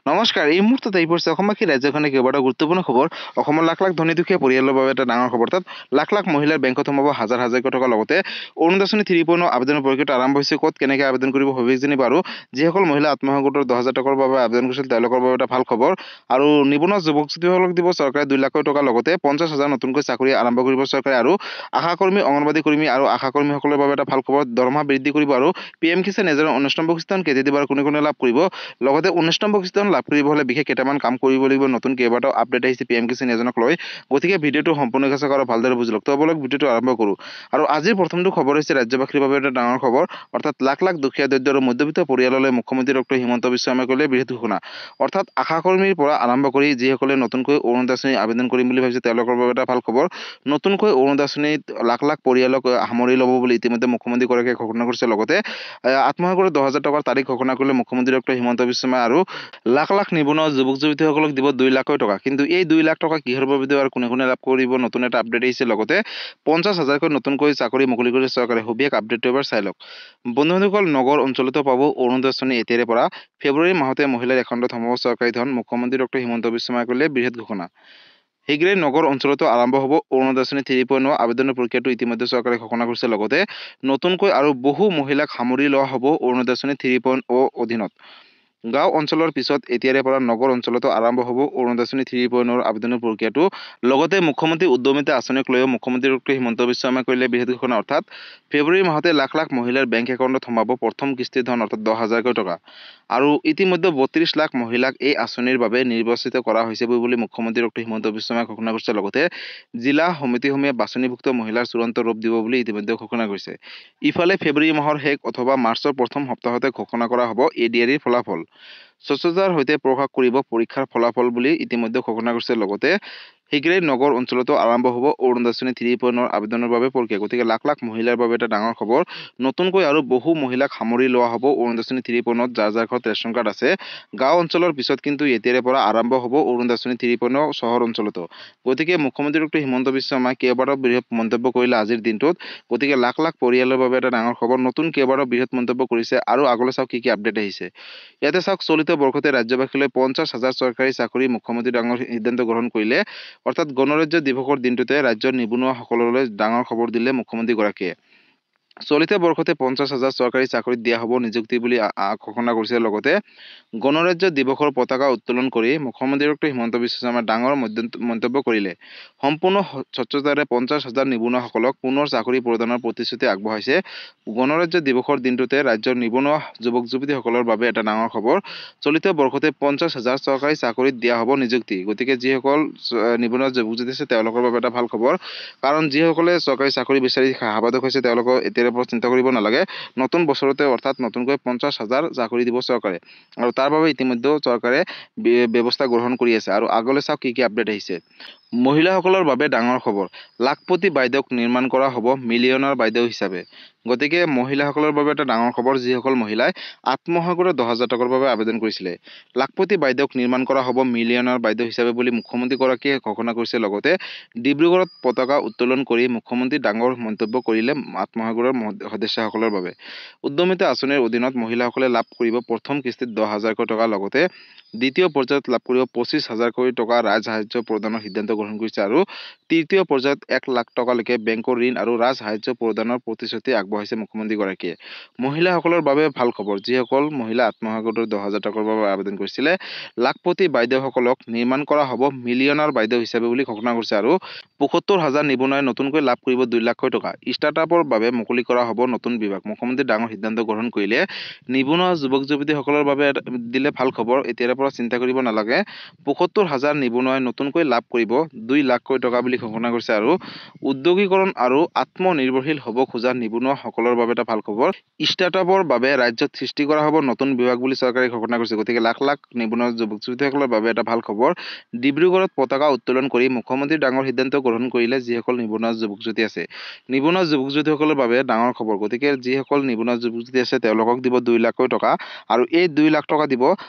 নমস্কাৰ। এই মুহূৰ্তত আহি পৰিছে অসমবাসী ৰাজ্যখনে কেইবাটাও গুৰুত্বপূৰ্ণ খবৰ। অসমৰ লাখ লাখ ধনী দুখীয়া পৰিয়ালৰ বাবে এটা ডাঙৰ খবৰ। তাত লাখ লাখ মহিলাৰ বেংকত সোমাব হাজাৰ হাজাৰকৈ টকা। লগতে অৰুণোদয় আঁচনি 3.0 আবেদনৰ প্ৰক্ৰিয়াটো আৰম্ভ হৈছে। ক'ত কেনেকৈ আবেদন কৰিব সবিশেষ জানিব। আৰু যিসকল মহিলা আত্মসহায়ক গোটৰ 10,000 টকাৰ বাবে আবেদন কৰিছিল তেওঁলোকৰ বাবে এটা ভাল খবৰ। আৰু নিবনুৱা যুৱক যুৱতীসকলক দিব চৰকাৰে 2 লাখ টকা। লগতে 50,000 নতুনকৈ চাকৰি আৰম্ভ কৰিব চৰকাৰে। আৰু আশাকৰ্মী, অংগনবাড়ী কৰ্মী আৰু আশাকৰ্মীসকলৰ বাবে এটা ভাল খবৰ। দৰমহা বৃদ্ধি কৰিব। আৰু PM কিষাণ যোজনাৰ 19 নম্বৰ কিস্তিখন কেতিয়া দিব আৰু কোনে কোনে লাভ কৰিব। লগতে 19 নম্বৰ কিস্তিখন লাভ কৰিব হলে বিশেষ কেইটামান কাম কৰিব লাগিব। নতুন কেইবাটাও আপডেট আহিছে PM কিষাণ যোজনাক লৈ। গতিকে ভিডিঅ'টো সম্পূৰ্ণকৈ চাওক আৰু ভালদৰে বুজি লওক। তো বলক ভিডিঅ'টো আৰম্ভ কৰোঁ। আৰু আজিৰ প্ৰথমটো খবৰ হৈছে ৰাজ্যবাসীৰ বাবে এটা ডাঙৰ খবৰ। অৰ্থাৎ লাখ লাখ দুখীয়া দৰিদ্ৰ আৰু মধ্যবিত্ত পৰিয়াললৈ মুখ্যমন্ত্ৰী ডক্টৰ হিমন্ত বিশ্ব শৰ্মাই ক'লে বৃহৎ ঘোষণা। অৰ্থাৎ আশাকৰ্মীৰ পৰা আৰম্ভ কৰি যিসকলে নতুনকৈ অৰুণোদয় আঁচনি আবেদন কৰিম বুলি ভাবিছে তেওঁলোকৰ বাবে এটা ভাল খবৰ। নতুনকৈ অৰুণোদয় আঁচনিত লাখ লাখ পৰিয়ালক সামৰি ল'ব বুলি ইতিমধ্যে মুখ্যমন্ত্ৰীগৰাকীয়ে ঘোষণা কৰিছে। লগতে আত্মসহায়ক গোটৰ 10,000 টকাৰ তাৰিখ ঘোষণা কৰিলে মুখ্যমন্ত্ৰী ডক্টৰ হিমন্ত বিশ্ব শৰ্মাই। আৰু লাখ লাখ নিবনুৱা যুৱক যুৱতীসকলক দিব 2 লাখকৈ টকা। কিন্তু এই 2 লাখ টকা কিহৰ বাবে দিব আৰু কোনে কোনে লাভ কৰিব, নতুন এটা আপডেট আহিছে। লগতে 50,000কৈ নতুনকৈ চাকৰি মুকলি কৰিছে চৰকাৰে। সবিশেষ আপডেটটো এবাৰ চাই লওক। বন্ধুসকল, নগৰ অঞ্চলতো পাব অৰুণোদয় আঁচনি এতিয়াৰে পৰা। ফেব্ৰুৱাৰী মাহতে মহিলাৰ একাউণ্টত সোমাব চৰকাৰী ধন। মুখ্যমন্ত্ৰী ডক্টৰ হিমন্ত বিশ্ব শৰ্মাই কৰিলে বৃহৎ ঘোষণা। শীঘ্ৰেই নগৰ অঞ্চলতো আৰম্ভ হ'ব অৰুণোদয় আঁচনি 3.0 আবেদনৰ প্ৰক্ৰিয়াটো ইতিমধ্যে চৰকাৰে ঘোষণা কৰিছে। লগতে নতুনকৈ আৰু বহু মহিলাক সামৰি লোৱা হ'ব অৰুণোদয় আঁচনি 3.0 অধীনত। গাঁও অঞ্চলৰ পিছত এতিয়াৰে পৰা নগৰ অঞ্চলতো আৰম্ভ হ'ব অৰুণোদয় আঁচনি 3.0 আবেদনৰ প্ৰক্ৰিয়াটো। লগতে মুখ্যমন্ত্ৰী উদ্যমিতা আঁচনিক লৈও মুখ্যমন্ত্ৰী ডক্টৰ হিমন্ত বিশ্ব শৰ্মাই কৰিলে বৃহৎ ঘোষণা। অৰ্থাৎ ফেব্ৰুৱাৰী মাহতে লাখ লাখ মহিলাৰ বেংক একাউণ্টত সোমাব প্ৰথম কিস্তিৰ ধন, অৰ্থাৎ 10,000কৈ টকা। আৰু ইতিমধ্যে 32 লাখ মহিলাক এই আঁচনিৰ বাবে নিৰ্বাচিত কৰা হৈছে বুলি মুখ্যমন্ত্ৰী ডক্টৰ হিমন্ত বিশ্ব শৰ্মাই ঘোষণা কৰিছে। লগতে জিলা সমিতিসমূহে বাছনিভুক্ত মহিলাৰ চূড়ান্ত ৰূপ দিব বুলি ইতিমধ্যে ঘোষণা কৰিছে। ইফালে ফেব্ৰুৱাৰী মাহৰ শেষ অথবা মাৰ্চৰ প্ৰথম সপ্তাহতে ঘোষণা কৰা হ'ব ADR ফলাফল। স্বচ্ছতাৰ সৈতে প্ৰকাশ কৰিব পৰীক্ষাৰ ফলাফল বুলি ইতিমধ্যে ঘোষণা কৰিছে। লগতে শীঘ্ৰেই নগৰ অঞ্চলতো আৰম্ভ হ'ব অৰুণোদয় আঁচনি 3.0 আবেদনৰ বাবে প্ৰক্ৰিয়া। গতিকে লাখ লাখ মহিলাৰ বাবে এটা ডাঙৰ খবৰ। নতুনকৈ আৰু বহু মহিলাক সামৰি লোৱা হ'ব অৰুণোদয় আঁচনি 3.0 যাৰ যাৰ ঘৰত ৰেচন কাৰ্ড আছে। গাঁও অঞ্চলৰ পিছত কিন্তু এতিয়াৰে পৰা আৰম্ভ হ'ব অৰুণোদয় আঁচনি 3.0 চহৰ অঞ্চলতো। গতিকে মুখ্যমন্ত্ৰী ডক্টৰ হিমন্ত বিশ্ব শৰ্মাই কেইবাটাও বৃহৎ মন্তব্য কৰিলে আজিৰ দিনটোত। গতিকে লাখ লাখ পৰিয়ালৰ বাবে এটা ডাঙৰ খবৰ। নতুন কেইবাটাও বৃহৎ মন্তব্য কৰিছে। আৰু আগলৈ চাওক কি কি আপডেট আহিছে। ইয়াতে চাওক, চলিত বৰ্ষতে ৰাজ্যবাসীলৈ 50,000 চৰকাৰী চাকৰি মুখ্যমন্ত্ৰী ডাঙৰ সিদ্ধান্ত গ্ৰহণ কৰিলে। অৰ্থাৎ গণৰাজ্য দিৱসৰ দিনটোতে ৰাজ্যৰ নিবনুৱাসকললৈ ডাঙৰ খবৰ দিলে মুখ্যমন্ত্ৰীগৰাকীয়ে। চলিত বৰ্ষতে 50,000 চৰকাৰী চাকৰিত দিয়া হ'ব নিযুক্তি বুলি ঘোষণা কৰিছে। লগতে গণৰাজ্য দিৱসৰ পতাকা উত্তোলন কৰি মুখ্যমন্ত্ৰী ডক্টৰ হিমন্ত বিশ্ব শৰ্মাই ডাঙৰ মন্তব্য কৰিলে। সম্পূৰ্ণ স্বচ্ছতাৰে 50,000 নিবনুৱাসকলক পুনৰ চাকৰি প্ৰদানৰ প্ৰতিশ্ৰুতি আগবঢ়াইছে। গণৰাজ্য দিৱসৰ দিনটোতে ৰাজ্যৰ নিবনুৱা যুৱক যুৱতীসকলৰ বাবে এটা ডাঙৰ খবৰ। চলিত বৰ্ষতে 50,000 চৰকাৰী চাকৰিত দিয়া হ'ব নিযুক্তি। গতিকে যিসকল নিবনুৱা যুৱক যুৱতী আছে তেওঁলোকৰ বাবে এটা ভাল খবৰ। কাৰণ যিসকলে চৰকাৰী চাকৰি বিচাৰি হাবাথক হৈছে তেওঁলোকক এতিয়াৰে পৰা চিন্তা কৰিব নালাগে। নতুন বছৰতে অৰ্থাৎ নতুনকৈ 50,000 চাকৰি দিব চৰকাৰে। আৰু তাৰ বাবে ইতিমধ্যে চৰকাৰে ব্যৱস্থা গ্ৰহণ কৰি আছে। আৰু আগলৈ চাওক কি কি আপডেট আহিছে। মহিলাসকলৰ বাবে ডাঙৰ খবৰ। লাখপতি বাইদেউক নিৰ্মাণ কৰা হ'ব মিলিয়নাৰ বাইদেউ হিচাপে। গতিকে মহিলাসকলৰ বাবে এটা ডাঙৰ খবৰ। যিসকল মহিলাই আত্মসহায়ক গোটৰ 10,000 টকাৰ বাবে আবেদন কৰিছিলে, লাখপতি বাইদেউক নিৰ্মাণ কৰা হ'ব মিলিয়নাৰ বাইদেউ হিচাপে বুলি মুখ্যমন্ত্ৰীগৰাকীয়ে ঘোষণা কৰিছে। লগতে ডিব্ৰুগড়ত পতাকা উত্তোলন কৰি মুখ্যমন্ত্ৰী ডাঙৰ মন্তব্য কৰিলে আত্মসহায়ক গোটৰ সদস্যসকলৰ বাবে। উদ্যমিতা আঁচনিৰ অধীনত মহিলাসকলে লাভ কৰিব প্ৰথম কিস্তিত 10,000কৈ টকা। লগতে দ্বিতীয় পৰ্যায়ত লাভ কৰিব 25,000কৈ টকা ৰাজ সাহায্য প্ৰদানৰ সিদ্ধান্ত গ্ৰহণ কৰিছে। আৰু তৃতীয় পৰ্যায়ত 1 লাখ টকালৈকে বেংকৰ ঋণ আৰু ৰাজ সাহায্য প্ৰদানৰ প্ৰতিশ্ৰুতি আগবঢ়াইছে মুখ্যমন্ত্ৰীগৰাকীয়ে। মহিলাসকলৰ বাবে ভাল খবৰ। যিসকল মহিলা আত্মসহায়ক গোটৰ 10,000 টকাৰ বাবে আবেদন কৰিছিলে, লাখপতি বাইদেউসকলক নিৰ্মাণ কৰা হ'ব মিলিয়নাৰ বাইদেউ হিচাপে বুলি ঘোষণা কৰিছে। আৰু 75,000 নিবনুৱাই নতুনকৈ লাভ কৰিব 2 লাখকৈ টকা। ষ্টাৰ্টআপৰ বাবে মুকলি কৰা হ'ব নতুন বিভাগ। মুখ্যমন্ত্ৰী ডাঙৰ সিদ্ধান্ত গ্ৰহণ কৰিলে। নিবনুৱা যুৱক যুৱতীসকলৰ বাবে দিলে ভাল খবৰ। এতিয়াৰে পৰা চিন্তা কৰিব নালাগে। 75,000 নিবনুৱাই নতুনকৈ লাভ কৰিব 2 লাখকৈ টকা বুলি ঘোষণা কৰিছে। আৰু উদ্যোগীকৰণ আৰু আত্মনিৰ্ভৰশীল হ'ব খোজা নিবনুৱাসকলৰ বাবে এটা ভাল খবৰ। ষ্টাৰ্টআপৰ বাবে ৰাজ্যত সৃষ্টি কৰা হ'ব নতুন বিভাগ বুলি চৰকাৰে ঘোষণা কৰিছে। গতিকে লাখ লাখ নিবনুৱা যুৱক যুৱতীসকলৰ বাবে এটা ভাল খবৰ। ডিব্ৰুগড়ত পতাকা উত্তোলন কৰি মুখ্যমন্ত্ৰী ডাঙৰ সিদ্ধান্ত গ্ৰহণ কৰিলে। যিসকল নিবনুৱা যুৱক যুৱতী আছে, নিবনুৱা যুৱক যুৱতীসকলৰ বাবে ডাঙৰ খবৰ। গতিকে যিসকল নিবনুৱা যুৱক যুৱতী আছে তেওঁলোকক দিব 2 লাখকৈ টকা। আৰু এই 2 লাখ টকা দিব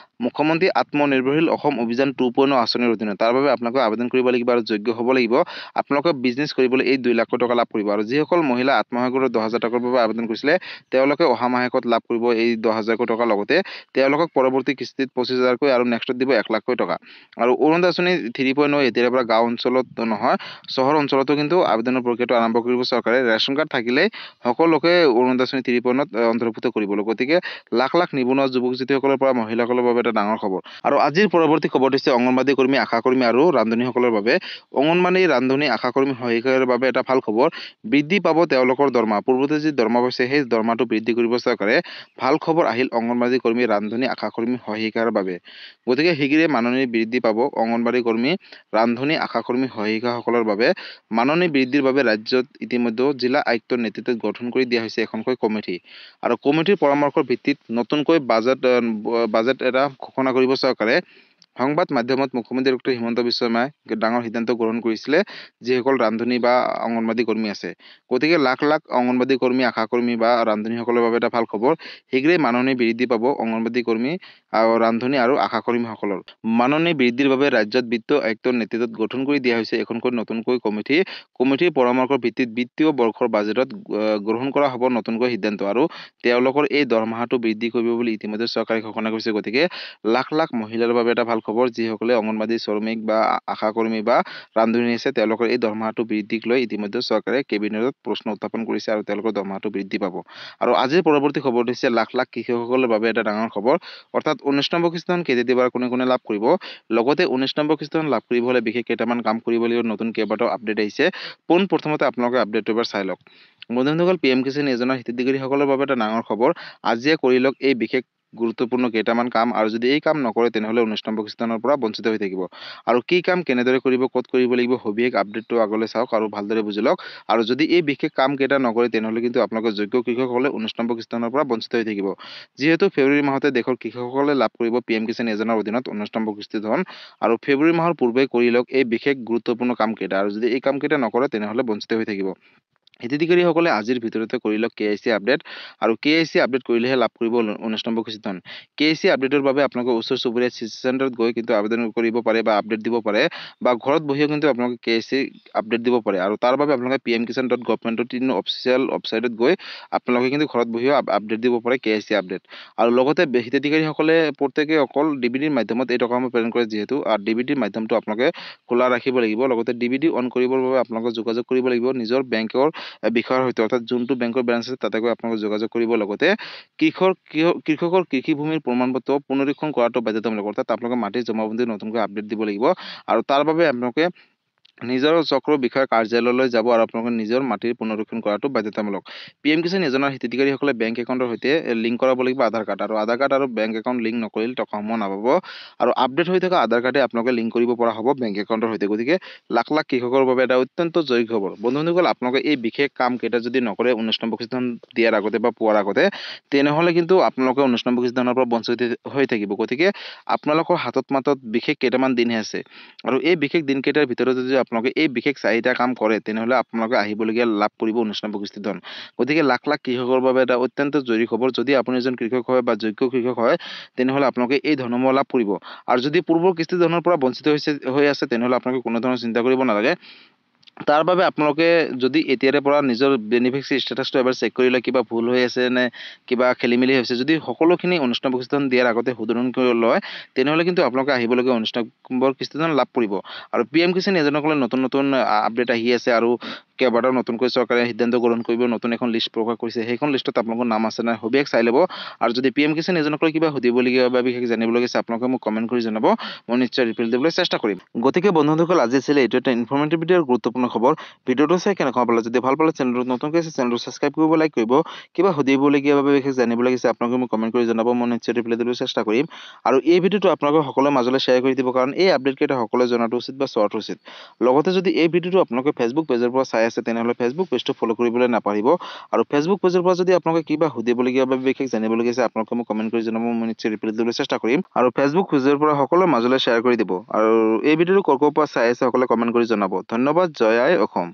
মুখ্যমন্ত্ৰী আত্মনিৰ্ভৰশীল অসম অভিযান 2.0 আঁচনিৰ অধীনত। তাৰ বাবে আপোনালোকে আবেদন কৰিব লাগিব লাগিব আৰু যোগ্য হ'ব লাগিব আপোনালোকে বিজনেছ কৰিবলৈ এই 2 লাখ টকা লাভ কৰিব আৰু যিসকল মহিলা আত্মসহায়ক গোটৰ 10,000 টকাৰ বাবে আবেদন কৰিছিলে তেওঁলোকে অহা মাহেকত লাভ কৰিব এই 10,000 টকা লগতে তেওঁলোকক পৰৱৰ্তী কিস্তিত 25,000 কৈ আৰু নেক্সটত দিব 1 লাখ টকা আৰু অৰুণোদয় আঁচনি 3.0 এতিয়াৰ পৰা গাঁও অঞ্চলত নহয় চহৰ অঞ্চলতো কিন্তু আবেদনৰ প্ৰক্ৰিয়াটো আৰম্ভ কৰিব চৰকাৰে ৰেচন কাৰ্ড থাকিলে সকলোকে অৰুণোদয় আঁচনি 3.0 অন্তৰ্ভুক্ত কৰিবলৈ গতিকে লাখ লাখ নিবনুৱা যুৱক যুৱতীসকলৰ পৰা মহিলাসকলৰ বাবে এটা ডাঙৰ খবৰ আৰু আজিৰ পৰৱৰ্তী খবৰ হৈছে অংগনবাদী কৰ্মী আশা কৰ্মী আৰু ৰান্ধনীসকলৰ বাবে অংগনবাদী ৰান্ধনী আশা কৰ্মী সহায়িকাৰ বাবে এটা ভাল খবৰ বৃদ্ধি পাব তেওঁলোকৰ দৰমহা পূৰ্বতে যি দৰমহা পাইছে সেই দৰমহাটো বৃদ্ধি কৰিব চৰকাৰে ভাল খবৰ আহিল অংগনবাদী কৰ্মী ৰান্ধনী আশা কৰ্মী সহায়িকাৰ বাবে গতিকে শীঘ্ৰে মাননি বৃদ্ধি পাব অংগনবাদী কৰ্মী ৰান্ধনী আশা কৰ্মী সহায়িকাসকলৰ বাবে মাননি বৃদ্ধিৰ বাবে ৰাজ্যত ইতিমধ্যে জিলা আয়ুক্তৰ নেতৃত্বত গঠন কৰি দিয়া হৈছে এখনকৈ কমিটি আৰু কমিটিৰ পৰামৰ্শৰ ভিত্তিত নতুনকৈ বাজেট এটা ঘোষণা কৰিব চৰকাৰে সংবাদ মাধ্যমত মুখ্যমন্ত্ৰী ডক্টৰ হিমন্ত বিশ্ব শৰ্মাই ডাঙৰ সিদ্ধান্ত গ্ৰহণ কৰিছিলে যিসকল ৰান্ধনী বা অংগনবাদী কৰ্মী আছে গতিকে লাখ লাখ অংগনবাদী কৰ্মী আশা কৰ্মী বা ৰান্ধনীসকলৰ বাবে এটা ভাল খবৰ শীঘ্ৰে মাননি বৃদ্ধি পাব অংগনবাদী কৰ্মী আৰু ৰান্ধনী আৰু আশা কৰ্মীসকলৰ মাননি বৃদ্ধিৰ বাবে ৰাজ্যত বিত্ত আয়ুক্তৰ নেতৃত্বত গঠন কৰি দিয়া হৈছে এখনকৈ নতুনকৈ কমিটিৰ পৰামৰ্শৰ ভিত্তিত বিত্তীয় বৰ্ষৰ বাজেটত গ্ৰহণ কৰা হ'ব নতুনকৈ সিদ্ধান্ত আৰু তেওঁলোকৰ এই দৰমহাটো বৃদ্ধি কৰিব বুলি ইতিমধ্যে চৰকাৰে ঘোষণা কৰিছে গতিকে লাখ লাখ মহিলাৰ বাবে এটা ভাল খবৰ যিসকলে অংগনবাদী শ্ৰমিক বা আশা কৰ্মী বা ৰান্ধনী আছে তেওঁলোকৰ এই দৰমহাটো বৃদ্ধিক লৈ ইতিমধ্যে চৰকাৰে কেবিনেটত প্ৰশ্ন উত্থাপন কৰিছে আৰু তেওঁলোকৰ দৰমহাটো বৃদ্ধি পাব আৰু আজিৰ পৰৱৰ্তী খবৰটো হৈছে লাখ লাখ কৃষকসকলৰ বাবে এটা ডাঙৰ খবৰ অৰ্থাৎ 19 নম্বৰ কিস্তিখন কেতিয়া দিবাৰ কোনে লাভ কৰিব লগতে 19 নম্বৰ কিস্তিখন লাভ কৰিব হ'লে বিশেষ কেইটামান কাম কৰিব লাগিব নতুন কেইবাটাও আপডেট আহিছে পোনপ্ৰথমতে আপোনালোকে আপডেটটো এবাৰ চাই লওক বন্ধুসকল PM কিষাণ যোজনাৰ হিতাধিকাৰীসকলৰ বাবে এটা ডাঙৰ খবৰ আজিয়ে কৰি লওক এই বিশেষ গুৰুত্বপূৰ্ণ কেইটামান কাম আৰু যদি এই কাম নকৰে তেনেহলে 19 নম্বৰ কিস্তিখনৰ পৰা বঞ্চিত হৈ থাকিব আৰু কি কাম কেনেদৰে কৰিব ক'ত কৰিব লাগিব সবিশেষ আপডেটটো আগলৈ চাওক আৰু ভালদৰে বুজি লওক আৰু যদি এই বিশেষ কাম কেইটা নকৰে তেনেহলে কিন্তু আপোনালোকৰ যোগ্য কৃষকসকলে 19 নম্বৰ কিস্তিখনৰ পৰা বঞ্চিত হৈ থাকিব যিহেতু ফেব্ৰুৱাৰী মাহতে দেশৰ কৃষকসকলে লাভ কৰিব PM কিষাণ যোজনাৰ অধীনত 19 নম্বৰ কিস্তি ধন আৰু ফেব্ৰুৱাৰী মাহৰ পূৰ্বে কৰি লওক এই বিশেষ গুৰুত্বপূৰ্ণ কাম কেইটা আৰু যদি এই কাম কেইটা নকৰে তেনেহলে বঞ্চিত হৈ থাকিব হিতাধিকাৰীসকলে আজিৰ ভিতৰতে কৰি লওক KIC আপডেট আৰু KIC আপডেট কৰিলেহে লাভ কৰিব 19 নম্বৰ কিস্তিখন KIC আপডেটৰ বাবে আপোনালোকে ওচৰ চুবুৰীয়া CC চেণ্টাৰত গৈ কিন্তু আবেদন কৰিব পাৰে বা আপডেট দিব পাৰে বা ঘৰত বহিও কিন্তু আপোনালোকে KIC আপডেট দিব পাৰে আৰু তাৰ বাবে আপোনালোকে pmkisan.government.in অফিচিয়েল ৱেবছাইটত গৈ আপোনালোকে কিন্তু ঘৰত বহিও আপডেট দিব পাৰে KIC আপডেট আৰু লগতে হিতাধিকাৰীসকলে প্ৰত্যেকে অকল DBDৰ মাধ্যমত এই টকাসমূহ প্ৰেৰণ কৰে যিহেতু আৰু DBDৰ মাধ্যমটো আপোনালোকে খোলা ৰাখিব লাগিব লগতে DBD অন কৰিবৰ বাবে আপোনালোকে যোগাযোগ কৰিব লাগিব নিজৰ বেংকৰ বিষয়ৰ সৈতে অৰ্থাৎ যোনটো বেংকৰ ব্ৰাঞ্চ আছে তাতে গৈ আপোনালোকে যোগাযোগ কৰিব লগতে কৃষকৰ কৃষিভূমিৰ প্ৰমাণপত্ৰ পুনৰীক্ষণ কৰাটো বাধ্যতামূলক অৰ্থাৎ আপোনালোকে মাটি জমাবন্দী নতুনকৈ আপডেট দিব লাগিব আৰু তাৰ বাবে আপোনালোকে নিজৰ চক্ৰ বিষয়া কাৰ্যালয়লৈ যাব আৰু আপোনালোকে নিজৰ মাটিৰ পুনৰীক্ষণ কৰাটো বাধ্যতামূলক PM কিষাণ যোজনাৰ হিতাধিকাৰীসকলে বেংক একাউণ্টৰ সৈতে লিংক কৰাব লাগিব আধাৰ কাৰ্ড আৰু বেংক একাউণ্ট লিংক নকৰিলে টকাসমূহ নাপাব আৰু আপডেট হৈ থকা আধাৰ কাৰ্ডে আপোনালোকে লিংক কৰিব পৰা হ'ব বেংক একাউণ্টৰ সৈতে গতিকে লাখ লাখ কৃষকৰ বাবে এটা অত্যন্ত জৰুৰী খবৰ বন্ধুসকল আপোনালোকে এই বিশেষ কাম কেইটা যদি নকৰে 19 নম্বৰ কিস্তিখন দিয়াৰ আগতে বা পোৱাৰ আগতে তেনেহলে কিন্তু আপোনালোকে 19 নম্বৰ কিস্তিখনৰ পৰা বঞ্চিত হৈ থাকিব গতিকে আপোনালোকৰ হাতত মাত্ৰ বিশেষ কেইটামান দিনহে আছে আৰু এই বিশেষ দিনকেইটাৰ ভিতৰত যদি আপোনালোকে এই বিশেষ 4টা কাম কৰে তেনেহলে আপোনালোকে আহিবলগীয়া লাভ কৰিব 19 নম্বৰ কিস্তি ধন গতিকে লাখ লাখ কৃষকৰ বাবে এটা অত্যন্ত জৰুৰী খবৰ যদি আপুনি এজন কৃষক হয় বা যোগ্য কৃষক হয় তেনেহলে আপোনালোকে এই ধনসমূহ লাভ কৰিব আৰু যদি পূৰ্বৰ কিস্তি ধনৰ পৰা বঞ্চিত হৈ আছে তেনেহলে আপোনালোকে কোনো ধৰণৰ চিন্তা কৰিব নালাগে তাৰ বাবে আপোনালোকে যদি এতিয়াৰে পৰা নিজৰ বেনিফিচিয়াৰী ষ্টেটাছটো এবাৰ চেক কৰি লয় কিবা ভুল হৈ আছে নে কিবা খেলিমেলি হৈছে যদি সকলোখিনি 19 নম্বৰ কিস্তিখন দিয়াৰ আগতে শুধৰণি কৰি লয় তেনেহলে কিন্তু আপোনালোকে আহিবলগীয়া 19 নম্বৰ কিস্তিখন লাভ কৰিব আৰু PM কিষাণ যোজনাসকলে নতুন আপডেট আহি আছে আৰু কেইবাটাও নতুনকৈ চৰকাৰে সিদ্ধান্ত গ্ৰহণ কৰিব নতুন এখন লিষ্ট প্ৰকাশ কৰিছে সেইখন লিষ্টত আপোনালোকৰ নাম আছে নাই সবিশেষ চাই ল'ব আৰু যদি PM কিষাণ যোজনাসকলে কিবা সুধিবলগীয়া বা বিশেষ জানিবলগীয়া আছে আপোনালোকে মোক কমেণ্ট কৰি জনাব মই নিশ্চয় ৰিপ্লাই দিবলৈ চেষ্টা কৰিম গতিকে বন্ধুসকল আজি আছিলে এইটো এটা ইনফৰমেটিভ ভিডিঅ' আৰু গুৰুত্বপূৰ্ণ খবৰ ভিডিঅ'টো চাই কেনেকুৱা পালে যদি ভাল পালে চেনেলটো নতুনকৈ আছে চেনেলটো ছাবস্ক্ৰাইব কৰিব লাইক কৰিব কিবা সুধিবলগীয়া বা বিশেষ জানিবলগীয়া আছে আপোনালোকে মোক কমেণ্ট কৰি জনাব মই নিশ্চয় ৰিপ্লাই দিবলৈ চেষ্টা কৰিম আৰু এই ভিডিঅ'টো আপোনালোকৰ সকলোৰে মাজলৈ শ্বেয়াৰ কৰি দিব কাৰণ এই আপডেট কেইটা সকলোৱে জনাটো উচিত বা চোৱাটো উচিত লগতে যদি এই ভিডিঅ'টো আপোনালোকে ফেচবুক পেজৰ পৰা চাই আছে তেনেহলে ফেচবুক পেজটো ফলো কৰিবলৈ নাপাহৰিব আৰু ফেচবুক পেজৰ পৰা যদি আপোনালোকে কিবা সুধিবলগীয়া বা বিশেষ জানিবলগীয়া আছে আপোনালোকে মোক কমেণ্ট কৰি জনাব মই নিশ্চয় ৰিপ্লাই দিবলৈ চেষ্টা কৰিম আৰু ফেচবুক পেজৰ পৰা সকলোৰে মাজলৈ শ্বেয়াৰ কৰি দিব আৰু এই ভিডিঅ'টো ক'ৰ পৰা চাই আছে সকলোৱে কমেণ্ট কৰি জনাব ধন্যবাদ জয় আই অসম